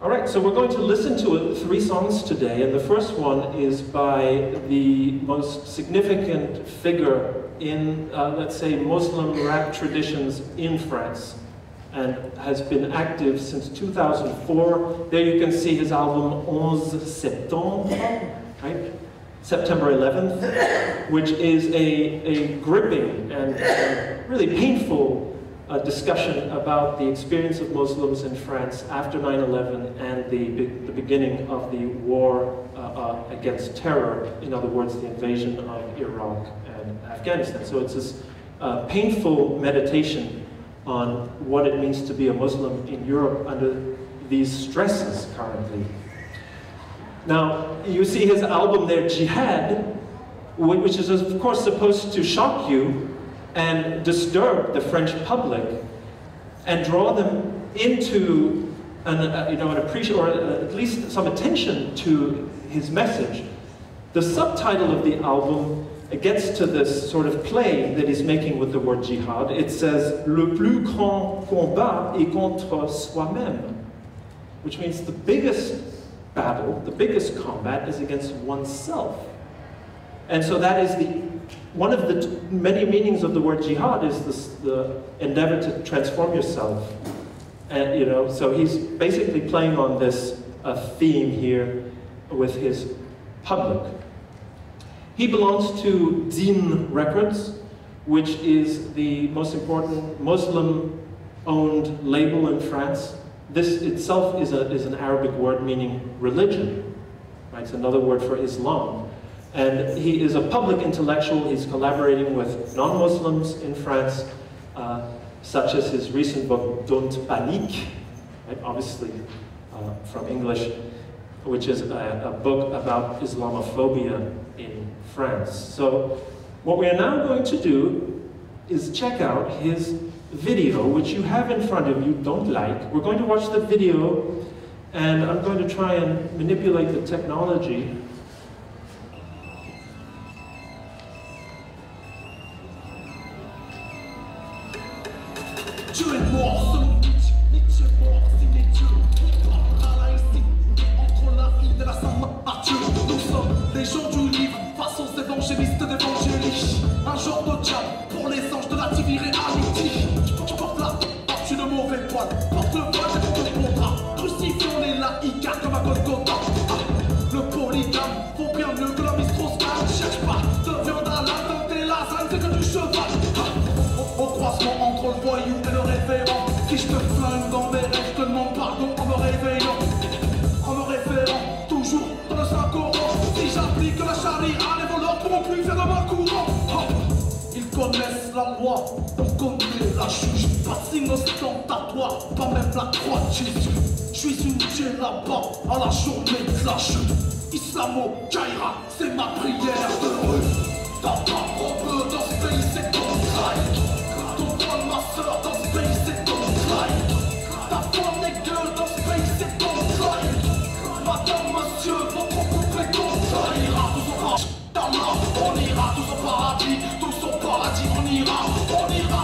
All right, so we're going to listen to 3 songs today, and the first one is by the most significant figure in, let's say, Muslim rap traditions in France, and has been active since 2004. There you can see his album 11 Septembre, right? September 11th, which is a gripping and really painful discussion about the experience of Muslims in France after 9/11 and the beginning of the war against terror, in other words, the invasion of Iraq and Afghanistan. So it's this painful meditation on what it means to be a Muslim in Europe under these stresses currently. Now, you see his album there, Jihad, which is of course supposed to shock you and disturb the French public and draw them into an appreciation, or at least some attention to his message. The subtitle of the album gets to this sort of play that he's making with the word jihad. It says, "Le plus grand combat est contre soi-même," which means the biggest battle, the biggest combat is against oneself. And so that is one of the many meanings of the word jihad is the endeavor to transform yourself. And so he's basically playing on this theme here with his public. He belongs to Deen Records, which is the most important Muslim-owned label in France. This itself is an Arabic word meaning religion, right? It's another word for Islam. And he is a public intellectual. He's collaborating with non-Muslims in France, such as his recent book, Don't Panique, right? Obviously from English, which is a book about Islamophobia in France. So what we are now going to do is check out his video, which you have in front of you, don't like. We're going to watch the video, and I'm going to try and manipulate the technology. Dieu est mort, selon Nietzsche, Nietzsche est mort, signé Dieu. On parlera là ici, entre la île de la Saint-Mathieu. Nous sommes les gens du livre, face aux évangélistes d'évangéliques. Un genre de diable pour les anges de la divine réalité. Tu portes la tu le mauvais poil, porte le voile et porte le contrat. Crucifions les laïcs comme à Golgotha. Le polygame vaut bien mieux que la mistroscale. Cherche pas de viande à la dent et lasagne, c'est que du cheval. Au croisement entre le voyou et le révérend. Si je te flingue dans mes rêves, je te demande pardon en me réveillant. En me référant toujours dans le Saint-Coran. Si j'applique la charia, les voleurs pourront plus faire de mal courant. Ils connaissent la loi, on connaît la juge. Pas de signe ostentatoire, pas même la croix de Jésus. Je suis une djellaba à la journée de la chute. Islamo-Kaira, c'est ma prière de rue. T'as pas robe dans ce pays, c'est ton trail. Ma soeur dans ce pays c'est ton trail. Ta femme n'est que dans ce pays c'est ton trail. Madame, monsieur, votre couple est ton trail. On ira tous au paradis, on ira tous au paradis. Tous au paradis, on ira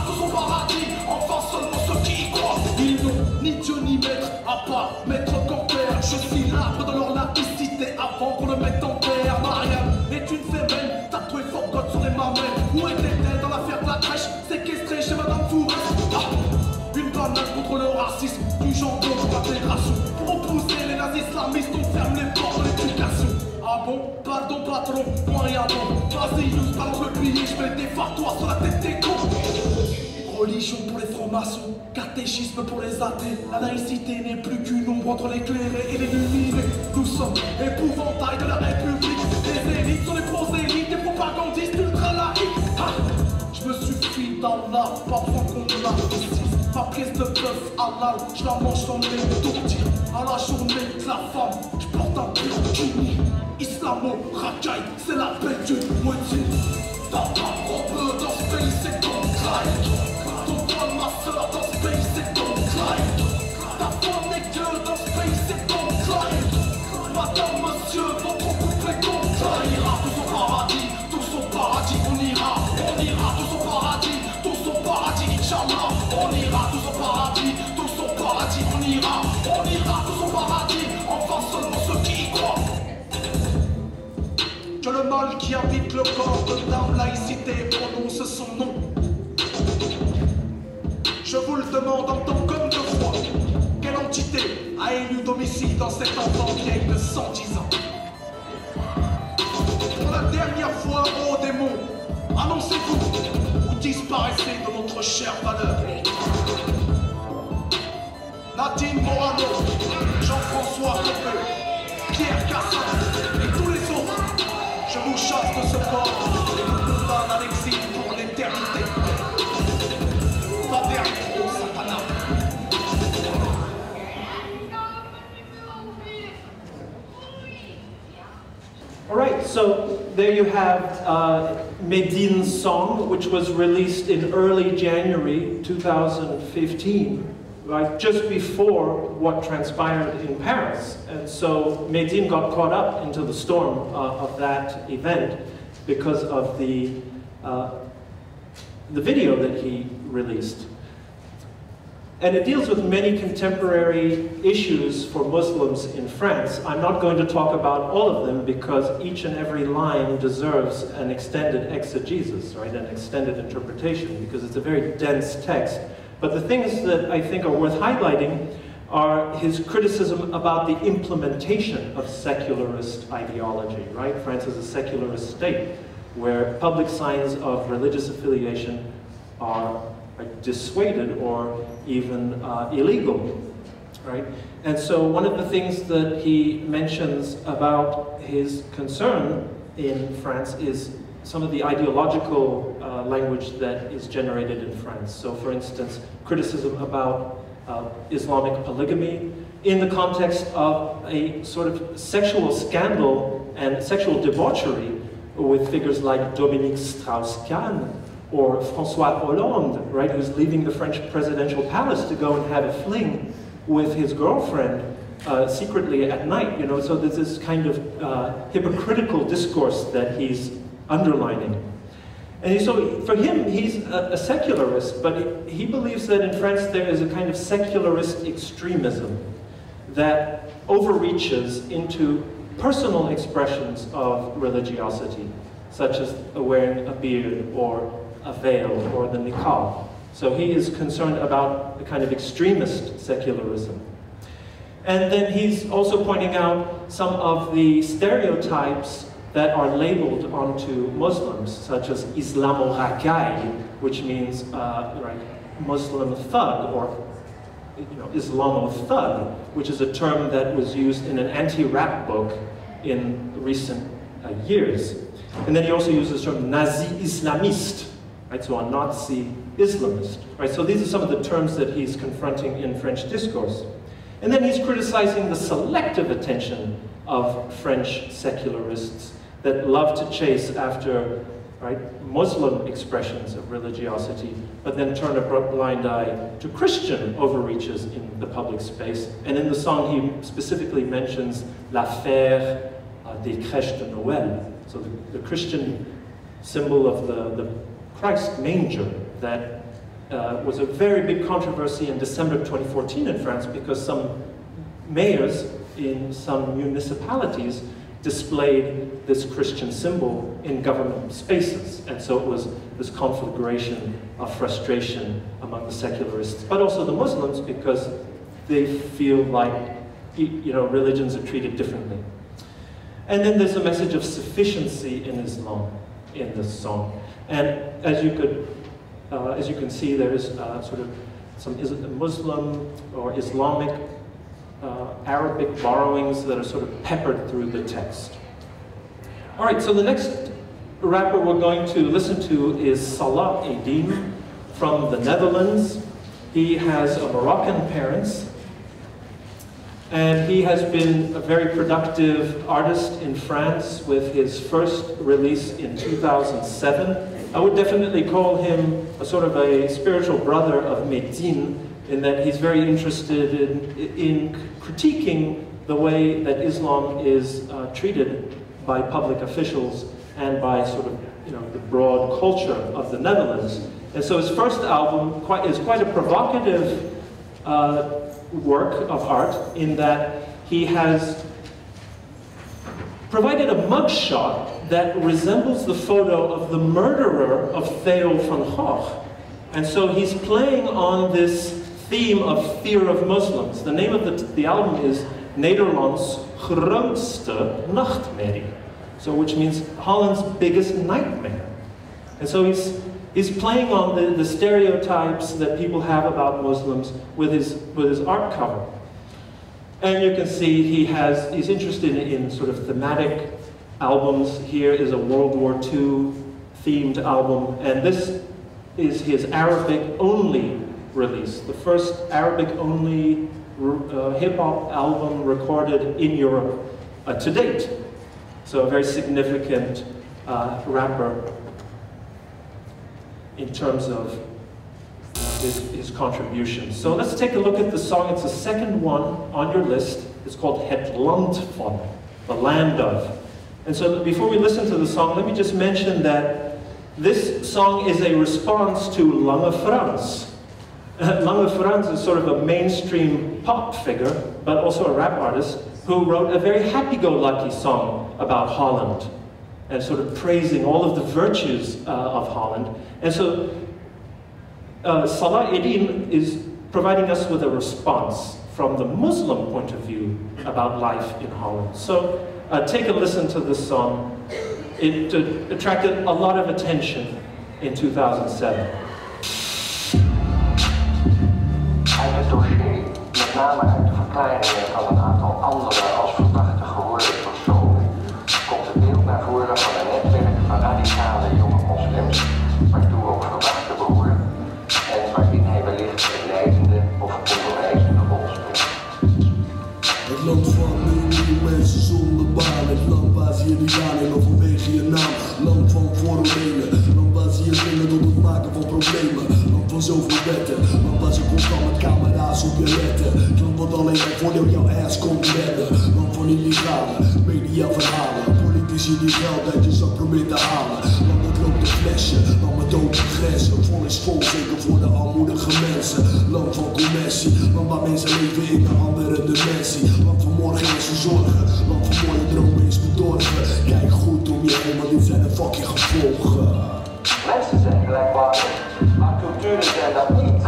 tous au paradis. Enfin seulement ceux qui y croient. Ils n'ont ni Dieu ni maître, à part maître Canter. Je suis l'arbre de leur laïcité avant qu'on le mette en terre. Marianne est une fémelle, tatouée fort God sur les mamelles. Où était-elle dans l'affaire de la crèche? Séquestrée chez Madame Fourette. Une banane contre le racisme, du jambon pour l'intégration. Pour opposer les nazis islamistes, on ferme les portes de l'éducation. Ah bon? Pardon patron, moi rien bon. Vas-y, use balance le pilier, je mets des fartoirs sur la tête des cons. Religion pour les francs-maçons, catéchisme pour les athées. La laïcité n'est plus qu'une ombre entre l'éclairé et l'illuminé. Nous sommes épouvantail de la République. Les élites sont les prosélytes, des propagandistes ultra-laïcs. Je me suffis d'Allah, pas besoin qu'on me la justice. Ma pièce de bœuf halal, je la mange sans les tourtir. À la journée de la femme, je porte un burkini. Islamo-racaille, c'est la bête d'une moitié. T'as pas robe dans ce pays, c'est ton trail. Ton poil, ma soeur, dans ce pays, c'est ton trail. Ta femme n'est que dans ce pays, c'est ton trail. Madame, monsieur, votre couple est ton trail. On ira tous au paradis, on ira tous au paradis, Inch'Allah. On ira tous au paradis, tous au paradis. paradis, on ira vers son paradis, enfin seulement ceux qui y croient. Que le mal qui habite le corps de dame laïcité prononce son nom. Je vous le demande en tant qu'homme de foi, quelle entité a élu domicile dans cet enfant vieille de 110 ans? Pour la dernière fois, ô démon, annoncez-vous ou disparaissez de notre chère valeur. Nadine Morano, Jean-François Copé, Pierre Cassin et tous les autres, je vous chasse de ce corps et vous condamne à l'exil pour l'éternité. Pas trop, Satana. All right, so there you have Medine's song, which was released in early January 2015, right, just before what transpired in Paris. And so Medine got caught up into the storm of that event because of the video that he released. And it deals with many contemporary issues for Muslims in France. I'm not going to talk about all of them because each and every line deserves an extended exegesis, right, an extended interpretation, because it's a very dense text. But the things that I think are worth highlighting are his criticism about the implementation of secularist ideology, right? France is a secularist state where public signs of religious affiliation are dissuaded or even illegal, right? And so one of the things that he mentions about his concern in France is some of the ideological language that is generated in France. So for instance, criticism about Islamic polygamy in the context of a sort of sexual scandal and sexual debauchery with figures like Dominique Strauss-Kahn or François Hollande, right, who's leaving the French presidential palace to go and have a fling with his girlfriend secretly at night, you know, so there's this kind of hypocritical discourse that he's underlining. And so for him, he's a secularist, but he believes that in France there is a kind of secularist extremism that overreaches into personal expressions of religiosity, such as wearing a beard or a veil or the niqab. So he is concerned about a kind of extremist secularism. And then he's also pointing out some of the stereotypes that are labeled onto Muslims, such as Islamo-Rakai, which means right, Muslim thug, or Islamo-thug, which is a term that was used in an anti-rap book in recent years. And then he also uses the term Nazi-Islamist, right, so a Nazi Islamist. Right, so these are some of the terms that he's confronting in French discourse. And then he's criticizing the selective attention of French secularists that love to chase after, right, Muslim expressions of religiosity, but then turn a blind eye to Christian overreaches in the public space. And in the song he specifically mentions l'affaire des crèches de Noël, so the Christian symbol of the Christ manger that was a very big controversy in December 2014 in France because some mayors in some municipalities displayed this Christian symbol in government spaces. And so it was this conflagration of frustration among the secularists, but also the Muslims, because they feel like, you know, religions are treated differently. And then there's a message of sufficiency in Islam in this song. And as you can see, there is sort of some Muslim or Islamic Arabic borrowings that are sort of peppered through the text. All right, so the next rapper we're going to listen to is Salah Eddine from the Netherlands. He has Moroccan parents, and he has been a very productive artist in France with his first release in 2007. I would definitely call him a sort of a spiritual brother of Medine, in that he's very interested in critiquing the way that Islam is treated by public officials and by sort of, you know, the broad culture of the Netherlands. And so his first album is quite a provocative work of art in that he has provided a mugshot that resembles the photo of the murderer of Theo van Gogh. And so he's playing on this theme of fear of Muslims. The name of the album is Nederlands grootste nachtmerrie, so which means Holland's biggest nightmare. And so he's playing on the stereotypes that people have about Muslims with his art cover. And you can see he's interested in sort of thematic albums. Here is a World War II themed album, and this is his Arabic-only release, the first Arabic-only hip-hop album recorded in Europe to date. So a very significant rapper in terms of his contributions. So let's take a look at the song. It's the second one on your list. It's called Het Land van, the land of. And so before we listen to the song, let me just mention that this song is a response to Lange Frans. Lange Frans is sort of a mainstream pop figure, but also a rap artist, who wrote a very happy-go-lucky song about Holland, and sort of praising all of the virtues of Holland. And so Salah Eddin is providing us with a response from the Muslim point of view about life in Holland. So take a listen to this song. It attracted a lot of attention in 2007. Uit het dossier, met name uit de verklaringen van een aantal andere als verdachte geworden personen, komt het beeld naar voren van een netwerk van radicale jonge moslims, waartoe ook verdachten behoren, en waarin hij wellicht een leidende of onderwijzende rol speelt. Het land van miljoen mensen zonder baan, het land waar ze je niet aannemen vanwege je naam, land van vooroordelen, land waar ze je dwingen tot het maken van problemen, land van zoveel wetten, land waar ze constant met camera's op je letten, het land wat alleen maar voordeel jouw ass komt redden, land van illegale mediaverhalen, politici die geld uit je zak proberen te halen, land dat loopt een flesje, land met open grenzen, vol is vol, zeker voor de armoedige mensen, land van commercie, land waar mensen leven in een andere dimensie, land van morgen is ze zorgen, land van mooie dromen is bedorven, kijk goed om je heen, want dit zijn de fucking gevolgen. Mensen zijn gelijkwaardig, maar culturen zijn dat niet.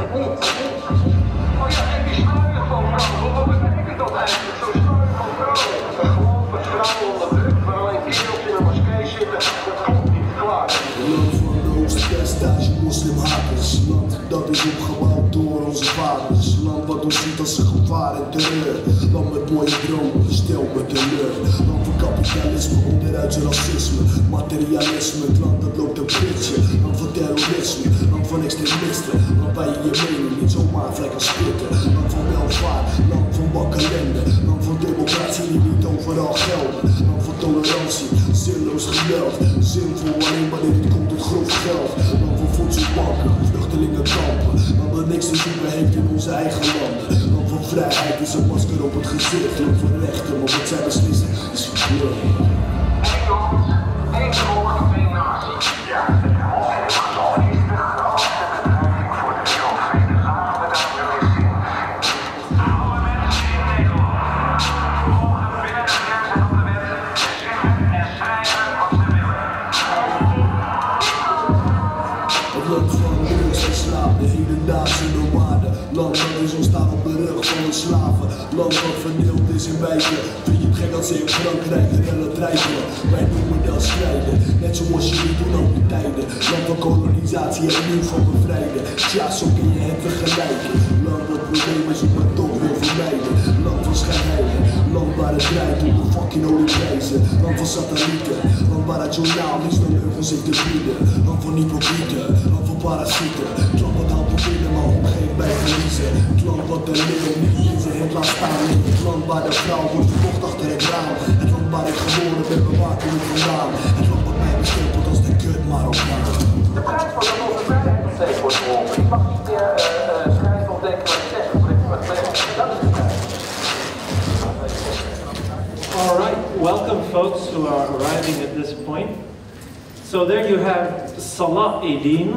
Oh ja, en die sluier van vrouwen, wat betekent dat eigenlijk? Zo'n sluier van vrouwen. Een geloof met vrouwen onder druk, maar alleen kerels in een moskee zitten, dat komt niet klaar. Land van de Oost-West-Stage moslimhaters, land dat is opgebouwd door onze vaders, land wat ons ziet als een gevaar en terreur, land met mooie dromen, stel met teleur, land van kapitalisme, onderuitse racisme, materialisme, het land dat loopt een pritje, land van terrorisme, land van extremisten, land waar je je mening niet zomaar vrij kan spitten, land van welvaart, land van bakkelende, land van democratie die niet overal gelden, land van tolerantie, zinloos geweld, zinvol alleen wanneer het komt tot grof geld, land van voedselbanken, vluchtelingenkampen, land dat niks te zoeken heeft in onze eigen landen, land van vrijheid is een masker op het gezicht, land van rechten, want wat zij beslissen is verkleurd. Eén land, één volk, één natie. Ja, het moslimgeloof is de grootste bedreiging voor de wereldvrede. Laten we daar wel eens zien. Alle mensen in Nederland mogen binnen de grenzen van de wet zeggen en schrijven wat ze willen. Het land van drugs en slaap, de hedendaagse nomade, land dat is ontstaan op de rug van de slaven, land wat verdeeld is in wijken. Vind je het gek dat ze in Frankrijk rellen drijven? Wij noemen dat strijden, net zoals jullie doen ook de tijden. Land van kolonisatie en nu van bevrijden. Tja, zo kun je het vergelijken. Land dat problemen zoekt maar toch wil vermijden. Land van schijnheilen, land waar het draait om de fucking olieprijzen. Land van satellieten, land waar het journaal niets dan leugens heeft te bieden. Land van hypocrieten, land van parasieten. Het land wat houdt op binnen maar om geen bij verliezen. Het land wat de leeuw niet in zijn het laat staan. Het land waar de vrouw wordt verkocht achter het raam. Het land waar ik geboren ben, bewaard kom ik vandaan. Het land wat mij bestempelt als de kut maar op naam. De prijs van de onze vrijheid nog steeds wordt geholpen. Ik mag niet meer schrijven of denken wat ik zeg. Dat is de prijs. All right, welcome folks who are arriving at this point. So there you have Salah Eddin